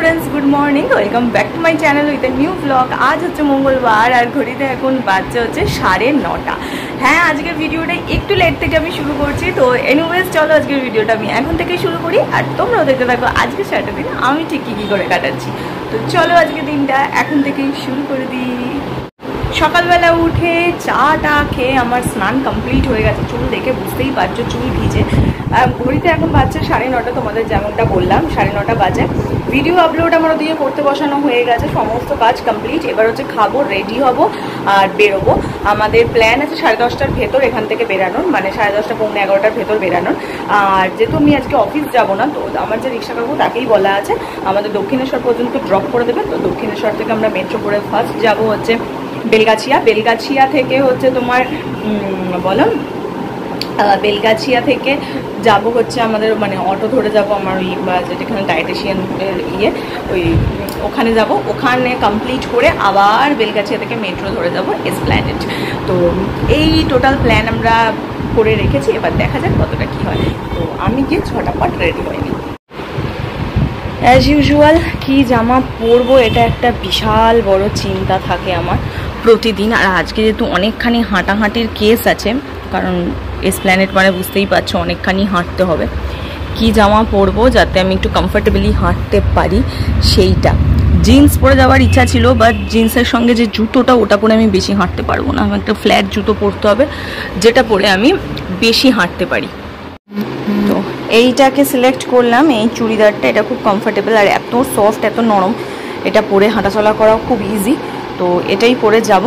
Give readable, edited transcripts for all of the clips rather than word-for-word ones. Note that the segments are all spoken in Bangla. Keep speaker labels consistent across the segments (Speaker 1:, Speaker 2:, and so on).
Speaker 1: Friends good morning welcome back to my channel with a new blog. आज হচ্ছে মঙ্গলবার আর ঘড়িতে এখন বাজছে হচ্ছে 9:30। হ্যাঁ, আজকের ভিডিওটা একটু লেট থেকে আমি শুরু করছি। তো এনিওয়েজ চলো আজকের ভিডিওটা আমি এখন থেকে শুরু করি আর তোমরাও দেখতে থাকো আজকে সারাটা দিন আমি ঠিক কী করে কাটাচ্ছি। তো চলো আজকে দিনটা এখন থেকেই শুরু করে দিই। সকালবেলা উঠে চাটা খেয়ে আমার স্নান কমপ্লিট হয়ে গেছে। চুল দেখে বুঝতেই পারছো চুল ভিজে। ঘড়িতে এখন বাজছে 9:30, তোমাদের যেমনটা বললাম 9:30 বাজে। ভিডিও আপলোড আমার ওদিকে করতে বসানো হয়ে গেছে, সমস্ত কাজ কমপ্লিট। এবার হচ্ছে খাবো, রেডি হব আর বেরোবো। আমাদের প্ল্যান আছে 10:30টার ভেতর এখান থেকে বেরানোর, মানে 10:30 পৌনে 11টার ভেতর বেরানোর। আর যেহেতু আমি আজকে অফিস যাব না, তো আমার যে রিক্সা কাকু তাকেই বলা আছে আমাদের দক্ষিণেশ্বর পর্যন্ত ড্রপ করে দেবে। তো দক্ষিণেশ্বর থেকে আমরা মেট্রো করে ফার্স্ট যাব হচ্ছে বেলগাছিয়া থেকে হচ্ছে তোমার বলো বেলগাছিয়া থেকে যাব হচ্ছে আমাদের মানে অটো ধরে যাব আমার ওই যেখানে ডায়েটিশিয়ানের ওই ওখানে যাব। ওখানে কমপ্লিট করে আবার বেলগাছিয়া থেকে মেট্রো ধরে যাব এসপ্ল্যানেড। তো এই টোটাল প্ল্যান আমরা করে রেখেছি, এবার দেখা যাক কতটা কী হয়। তো আমি গিয়ে ঝটাপট রেডি হয়নি। অ্যাজ ইউজুয়াল কী জামা পরবো এটা একটা বিশাল বড় চিন্তা থাকে আমার প্রতিদিন। আর আজকে যেহেতু অনেকখানি হাঁটাহাঁটির কেস আছে, কারণ এসপ্ল্যানেড মানে বুঝতেই পারছো অনেকখানি হাঁটতে হবে। কি জামা পরবো যাতে আমি একটু কমফর্টেবলি হাঁটতে পারি সেইটা। জিন্স পরে যাওয়ার ইচ্ছা ছিল, বাট জিন্সের সঙ্গে যে জুতোটা ওটা পরে আমি বেশি হাঁটতে পারবো না। আমার একটা ফ্ল্যাট জুতো পরতে হবে যেটা পরে আমি বেশি হাঁটতে পারি। তো এইটাকে সিলেক্ট করলাম, এই চুড়িদারটা। এটা খুব কমফর্টেবল আর এত সফট, এত নরম। এটা পরে হাঁটাচলা করাও খুব ইজি। তো এটাই পরে যাব।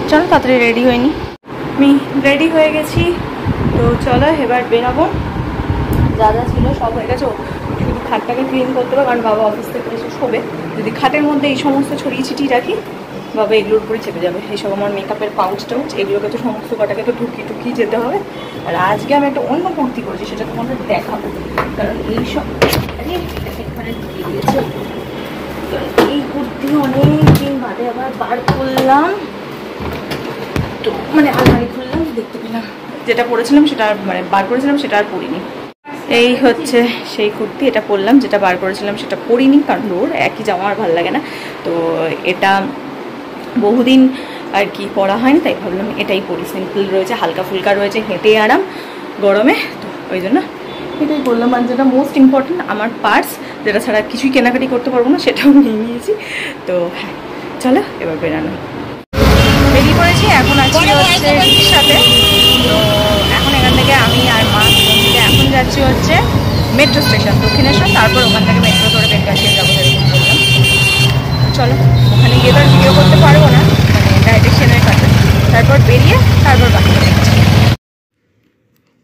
Speaker 1: চলো তাড়াতাড়ি রেডি হয়নি, আমি রেডি হয়ে গেছি। তো চলো এবার বেরাবো। যা যা ছিল সব হয়ে গেছে, শুধু খাটটাকে ক্লিন করতে হবে, কারণ বাবা অফিস থেকে এসে শোবে। যদি খাটের মধ্যে এই সমস্ত ছড়িয়ে ছিটিয়ে রাখি, বাবা এগুলোর উপরে চেপে যাবে। এইসব আমার মেকআপের পাউচ টাউচ এগুলোকে তো সমস্ত কটাকে তো ঢুকিয়ে যেতে হবে। আর আজকে আমি একটা অন্য কুর্তি করেছি, সেটা তোমাদের দেখাবো, কারণ এইসব এখানে ঢুকিয়ে দিয়েছে। এই কুর্তি অনেক দিন বাদে আবার বার করলাম, তো মানে আলমারি খুললাম, দেখতে পেলাম যেটা পরেছিলাম সেটা মানে বার করেছিলাম সেটা আর পরিনি। এই হচ্ছে সেই কুর্তি, এটা পরলাম। যেটা বার করেছিলাম সেটা পরিনি, কারণ ওর একই জামা আর ভালো লাগে না। তো এটা বহুদিন আর কি পরা হয়নি, তাই ভাবলাম এটাই পরি। সিম্পল রয়েছে, হালকা ফুলকা রয়েছে, হেঁটে আরাম গরমে। তো ওই জন্য এটাই করলাম। আর যেটা মোস্ট ইম্পর্টেন্ট আমার পার্স, যেটা ছাড়া কিছুই কেনাকাটি করতে পারবো না, সেটাও নিয়ে নিয়েছি। তো হ্যাঁ চলো এবার বেরানো। বেরিয়ে পড়েছি, এখন আছি হচ্ছে রিক্সাতে। তো এখন এখান থেকে আমি আর মা দুজন মিলে এখন যাচ্ছি হচ্ছে মেট্রো স্টেশন দক্ষিণেশ্বর। তারপর ওখান থেকে মেট্রো ধরে বেলগাছিয়া যাবো যেরকম বললাম। চলো ওখানে গিয়ে তো আর ভিডিও করতে পারবো না, মানে ডায়েটিশিয়ানের কাছে। তারপর বেরিয়ে তারপর বাকি দেখছি।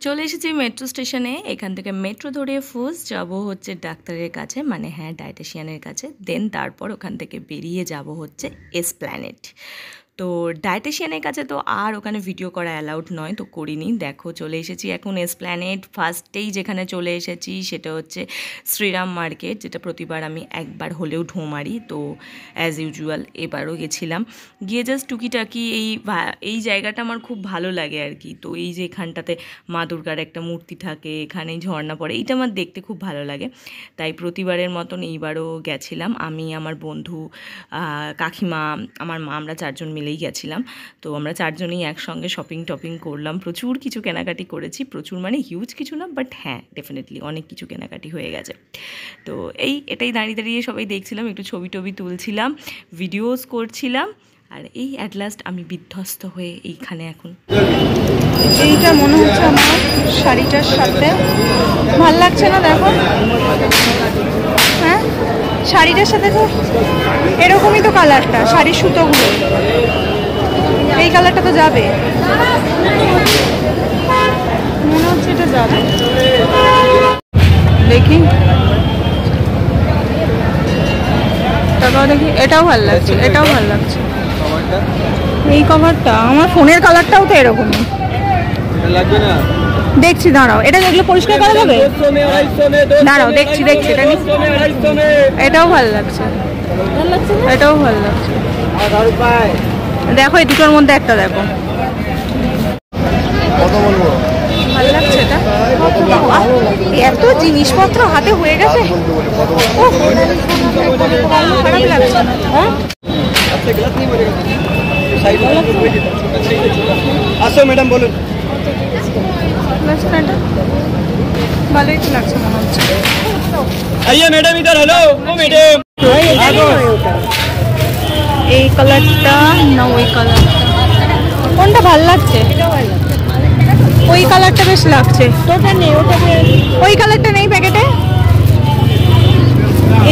Speaker 1: চলে এসেছি মেট্রো স্টেশনে। এখান থেকে মেট্রো ধরে ফার্স্ট যাব হচ্ছে ডাক্তারের কাছে, মানে হ্যাঁ ডায়েটিশিয়ানের কাছে। দেন তারপর ওখান থেকে বেরিয়ে যাব হচ্ছে এসপ্ল্যানেড। তো ডায়েটিশিয়ানের কাছে তো আর ওখানে ভিডিও করা অ্যালাউড নয়, তো করিনি। দেখো চলে এসেছি এখন এসপ্ল্যানেড। ফার্স্টেই যেখানে চলে এসেছি সেটা হচ্ছে শ্রীরাম মার্কেট, যেটা প্রতিবার আমি একবার হলেও ঢোঁ মারি। তো অ্যাজ ইউজুয়াল এবারও গেছিলাম, গিয়ে জাস্ট টুকিটাকি এই জায়গাটা আমার খুব ভালো লাগে আর কি। তো এই যে এখানটাতে মা দুর্গার একটা মূর্তি থাকে, এখানে ঝর্ণা পড়ে, এইটা আমার দেখতে খুব ভালো লাগে। তাই প্রতিবারের মতন এইবারও গেছিলাম। আমি, আমার বন্ধু, কাকিমা, আমার মা, আমরা চারজন মিলেই গেছিলাম। তো আমরা চারজনেই একসঙ্গে শপিং টপিং করলাম, প্রচুর কিছু কেনাকাটি করেছি। প্রচুর মানে হিউজ কিছু না, বাট হ্যাঁ ডেফিনেটলি অনেক কিছু কেনাকাটি হয়ে গেছে। তো এটাই দাঁড়িয়ে দাঁড়িয়ে সবাই দেখছিলাম, একটু ছবি টবি তুলছিলাম, ভিডিওস করছিলাম। আর এই অ্যাট লাস্ট আমি বিধ্বস্ত হয়ে এইখানে এখন। এইটা মনে হচ্ছে আমার শাড়িটার সাথে ভাল লাগছে না, দেখো। হ্যাঁ শাড়িটার সাথে তো এরকমই তো কালারটা, শাড়ির সুতোগুলো এই কালারটা তো যাবে, মনে হচ্ছে এটা যাবে। দেখি তারপর দেখি, এটাও ভালো লাগছে, এটাও ভালো লাগছে। এই কভারটা আমার ফোনের কালারটাও তো এরকমই লাগবে না। দেখছি দাঁড়াও, এটা দেখলে পরিষ্কার করা যাবে। দাঁড়াও দেখছি এটা এটাও ভালো লাগছে, এটাও ভালো লাগছে। দেখো এই দুটোর মধ্যে একটা দেখো। ভালো লাগছে এটা। এত জিনিসপত্র হাতে হয়ে গেছে, খারাপ লাগছে না? হ্যাঁ
Speaker 2: আসো ম্যাডাম বলুন।
Speaker 1: ভালোই তো লাগছে মনে হচ্ছে।
Speaker 2: আইয়া ম্যাডাম ইধার, হ্যালো ও ম্যাডাম।
Speaker 1: এই কালারটা না ওই কালারটা, কোনটা ভাল লাগছে? ওই কালারটা বেশ লাগছে। ওটা নেই, ওটা ওই কালারটা নেই প্যাকেটে।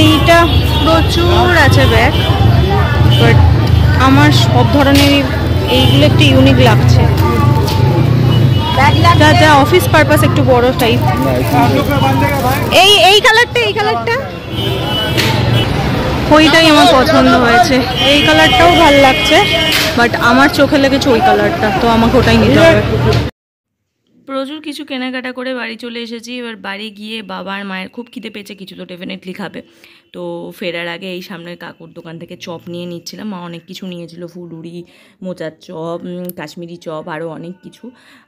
Speaker 1: এইটা প্রচুর আছে ব্যাগ, বাট আমার সব ধরনের এইগুলো একটু ইউনিক লাগছে। যা যা অফিস পারপাস একটু বড় টাইপ। এই কালারটা, এই কালারটা ওইটাই আমার পছন্দ হয়েছে। এই কালারটাও ভাল লাগছে, বাট আমার চোখে লেগেছে ওই কালারটা, তো আমাকে ওটাই নিতে হবে। প্রচুর কিছু কেনাকাটা করে বাড়ি চলে এসেছি। এবার বাড়ি গিয়ে বাবার মায়ের খুব খিদে পেয়েছে, কিছু তো ডেফিনেটলি খাবে। তো ফেরার আগে এই সামনের কাকুর দোকান থেকে চপ নিয়ে নিচ্ছিলাম। মা অনেক কিছু নিয়েছিল, ফুলুরি, মোচার চপ, কাশ্মীরি চপ, আরও অনেক কিছু।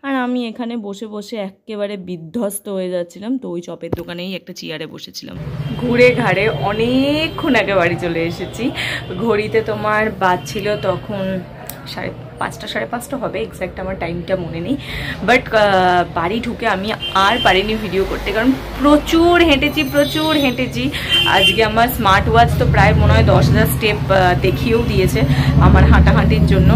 Speaker 1: আর আমি এখানে বসে বসে একেবারে বিধ্বস্ত হয়ে যাচ্ছিলাম। তো ওই চপের দোকানেই একটা চেয়ারে বসেছিলাম। ঘুরে ঘাড়ে অনেকক্ষণ আগে বাড়ি চলে এসেছি। ঘড়িতে তোমার বাজছিল তখন 5:30 সাড়ে 5টা হবে, এক্স্যাক্ট আমার টাইমটা মনে নেই। বাট বাড়ি ঢুকে আমি আর পারিনি ভিডিও করতে, কারণ প্রচুর হেঁটেছি। আজকে আমার স্মার্ট ওয়াচ তো প্রায় মনে হয় 10,000 স্টেপ দেখিয়েও দিয়েছে আমার হাঁটাহাঁটির জন্য।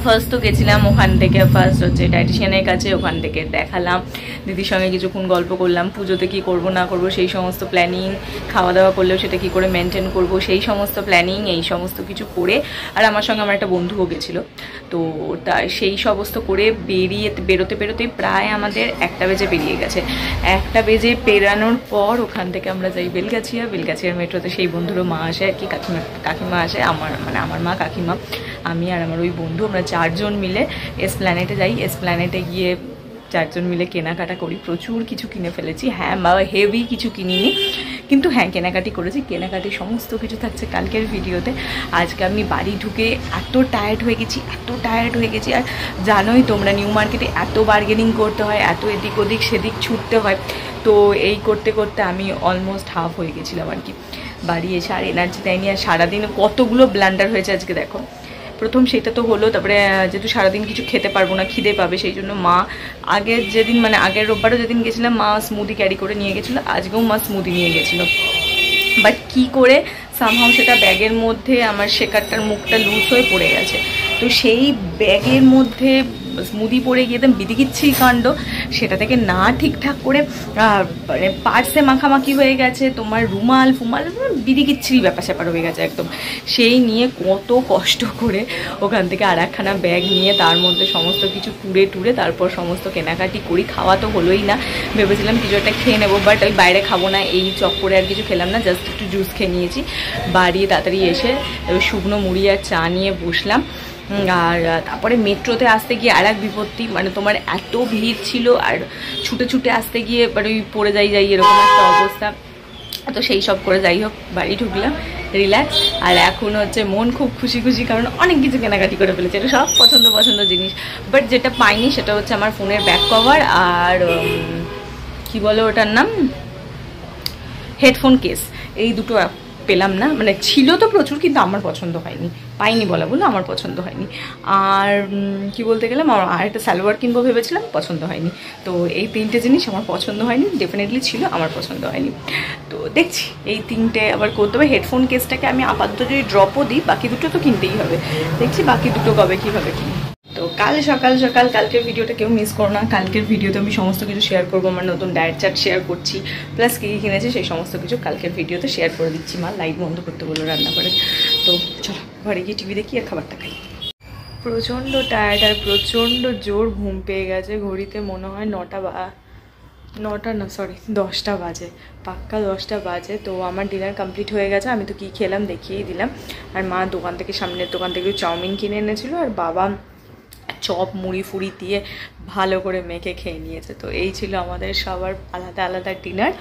Speaker 1: ফার্স্ট তো গেছিলাম ওখান থেকে, ফার্স্ট হচ্ছে ডায়েটিশিয়ানের কাছে, ওখান থেকে দেখালাম, দিদির সঙ্গে কিছুক্ষণ গল্প করলাম, পুজোতে কী করবো না করবো সেই সমস্ত প্ল্যানিং, খাওয়া দাওয়া করলেও সেটা কী করে মেনটেন করব সেই সমস্ত প্ল্যানিং, এই সমস্ত কিছু করে। আর আমার সঙ্গে আমার একটা বন্ধুও গেছিলো। তো তা সেই সমস্ত করে বেরোতেই প্রায় আমাদের 1টা বেজে পেরিয়ে গেছে। 1টা বেজে পেরানোর পর ওখান থেকে আমরা যাই বেলগাছিয়ার মেট্রোতে। সেই বন্ধুরও মা আসে আর কি, কাকিমা আসে, আমার মা, কাকিমা, আমি আর আমার ওই বন্ধু, আমরা 4 জন মিলে এসপ্ল্যানেটে যাই। এসপ্ল্যানেটে গিয়ে 4 জন মিলে কেনাকাটা করি। প্রচুর কিছু কিনে ফেলেছি। হ্যাঁ, বা হেভি কিছু কিনিনি, কিন্তু হ্যাঁ কেনাকাটি করেছি। কেনাকাটি সমস্ত কিছু থাকছে কালকের ভিডিওতে। আজকে আমি বাড়ি ঢুকে এত টায়ার্ড হয়ে গেছি। আর জানোই তোমরা, নিউ মার্কেটে এত বার্গেনিং করতে হয়, এত এদিক ওদিক সেদিক ছুটতে হয়। তো এই করতে করতে আমি অলমোস্ট হাফ হয়ে গেছিলাম আর কি। বাড়ি এসে আর এনার্জি দেয়নি। আর সারাদিন কতগুলো ব্লান্ডার হয়েছে আজকে দেখো। প্রথম সেটা তো হলো, তারপরে যেহেতু সারাদিন কিছু খেতে পারবো না, খিদে পাবে, সেই জন্য মা আগের রোববারও যেদিন গেছিলাম মা স্মুদি ক্যারি করে নিয়ে গেছিলো, আজকেও মা স্মুদি নিয়ে গেছিলো। বাট কি করে সামহাও সেটা ব্যাগের মধ্যে আমার শেকারটার মুখটা লুজ হয়ে পড়ে গেছে। তো সেই ব্যাগের মধ্যে স্মুদি পড়ে গিয়ে একদম বিদিকিচ্ছি কাণ্ড। সেটা থেকে না ঠিকঠাক করে মানে পার্সে মাখামাখি হয়ে গেছে, তোমার রুমাল ফুমাল বিদিকিচ্ছিরি ব্যাপার স্যাপার হয়ে গেছে একদম। সেই নিয়ে কত কষ্ট করে ওখান থেকে আর একখানা ব্যাগ নিয়ে তার মধ্যে সমস্ত কিছু টুরে তারপর সমস্ত কেনাকাটি করি। খাওয়া তো হলোই না, ভেবেছিলাম কিছু একটা খেয়ে নেবো, বাট ওই বাইরে খাবো না, এই চক্করে আর কিছু খেলাম না, জাস্ট একটু জুস খেয়ে নিয়েছি। বাড়ি তাড়াতাড়ি এসে শুকনো মুড়ি আর চা নিয়ে বসলাম। আর তারপরে মেট্রোতে আসতে গিয়ে আর এক বিপত্তি, মানে তোমার এত ভিড় ছিল, আর ছুটে আসতে গিয়ে এবার ওই পড়ে যাই এরকম একটা অবস্থা। তো সেই সব করে যাই হোক বাড়ি ঢুকলাম রিল্যাক্স। আর এখন হচ্ছে মন খুব খুশি, কারণ অনেক কিছু কেনাকাটি করে ফেলেছে, এটা সব পছন্দ জিনিস। বাট যেটা পাইনি সেটা হচ্ছে আমার ফোনের ব্যাক কভার আর কি বলো ওটার নাম, হেডফোন কেস। এই দুটো পেলাম না, মানে ছিল তো প্রচুর, কিন্তু আমার পছন্দ হয়নি, পাইনি বলো আমার পছন্দ হয়নি। আর কি বলতে গেলাম, আর একটা সালোয়ার কিনবো ভেবেছিলাম, পছন্দ হয়নি। তো এই 3টে জিনিস আমার পছন্দ হয়নি, ডেফিনেটলি ছিল, আমার পছন্দ হয়নি। তো দেখছি এই 3টে আবার করতে হবে। হেডফোন কেসটাকে আমি আপাতত যদি ড্রপও দিই, বাকি দুটো তো কিনতেই হবে, দেখছি বাকি দুটো কবে কীভাবে কিনি। তো কাল সকাল কালকের ভিডিওটা কেউ মিস করো না। কালকের ভিডিওতে আমি সমস্ত কিছু শেয়ার করবো, আমার নতুন ডায়েট চার্ট শেয়ার করছি, প্লাস কী কী কিনেছি সেই সমস্ত কিছু কালকের ভিডিওতে শেয়ার করে দিচ্ছি। মা লাইট বন্ধ করতে বললো রান্না করে। তো চলো ঘরে গিয়ে টিভি দেখি আর খাবারটা খাই। প্রচণ্ড টায়ার্ড আর প্রচণ্ড জোর ঘুম পেয়ে গেছে। ঘড়িতে মনে হয় 10টা বাজে, পাক্কা 10টা বাজে। তো আমার ডিনার কমপ্লিট হয়ে গেছে। আমি তো কী খেলাম দেখিয়েই দিলাম। আর মা সামনের দোকান থেকে চাউমিন কিনে এনেছিলো, আর বাবা চপ মুড়ি ফুড়ি দিয়ে ভালো করে মেখে খেয়ে নিয়েছে। তো এই ছিল আমাদের সবার আলাদা ডিনার।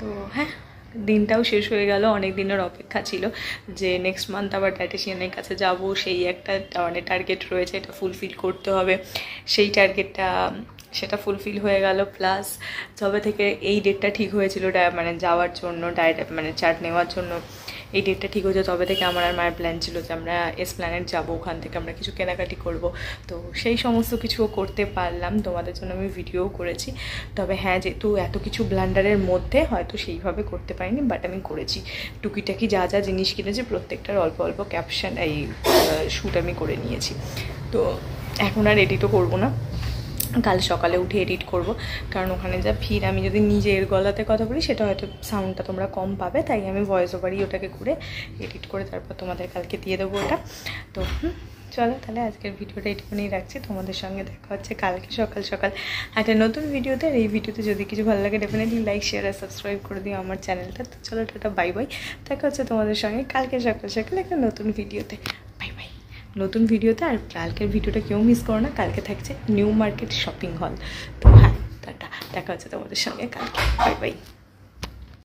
Speaker 1: তো হ্যাঁ, দিনটাও শেষ হয়ে গেল। অনেক দিনের অপেক্ষা ছিল যে নেক্সট মান্থ আবার ডায়েটিশিয়ানের কাছে যাব, সেই একটা মানে টার্গেট রয়েছে, এটা ফুলফিল করতে হবে। সেই টার্গেটটা সেটা ফুলফিল হয়ে গেল। প্লাস তবে থেকে এই ডেটটা ঠিক হয়েছিল মানে যাওয়ার জন্য, মানে চার্ট নেওয়ার জন্য এই ডেটটা ঠিক হয়েছে। তবে থেকে আমার আর মায়ের প্ল্যান ছিল যে আমরা এসপ্ল্যানেড যাবো, ওখান থেকে আমরা কিছু কেনাকাটি করব। তো সেই সমস্ত কিছুও করতে পারলাম, তোমাদের জন্য আমি ভিডিও করেছি। তবে হ্যাঁ, যেহেতু এত কিছু ব্লান্ডারের মধ্যে হয়তো সেইভাবে করতে পারিনি, বাট আমি করেছি। টুকিটাকি যা যা জিনিস কিনেছি প্রত্যেকটার অল্প অল্প ক্যাপশন এই শ্যুট আমি করে নিয়েছি। তো এখন আর এডিটও করবো না, কাল সকালে উঠে এডিট করব, কারণ ওখানে যা ভিড়। আমি যদি নিজের গলাতে কথা বলি সেটা হয়তো সাউন্ডটা তোমরা কম পাবে, তাই আমি ভয়েস ওভারই ওটাকে করে এডিট করে তারপর তোমাদের কালকে দিয়ে দেবো ওটা। তো চলো তাহলে আজকের ভিডিওটা এইটুকুনি রাখছি। তোমাদের সঙ্গে দেখা হচ্ছে কালকে সকাল সকাল একটা নতুন ভিডিওতে। আর এই ভিডিওতে যদি কিছু ভালো লাগে ডেফিনেটলি লাইক, শেয়ার আর সাবস্ক্রাইব করে দিও আমার চ্যানেলটা। তো চলো টাটা, বাই বাই। দেখা হচ্ছে তোমাদের সঙ্গে কালকে সকাল সকাল একটা নতুন ভিডিওতে। Bye bye. নতুন ভিডিওতে। আর কালকের ভিডিওটা কেউ মিস করো না, কালকে থাকছে নিউ মার্কেট শপিং হল। তো হ্যাঁ, টাটা, দেখা হচ্ছে তোমাদের সঙ্গে কালকে। Bye bye.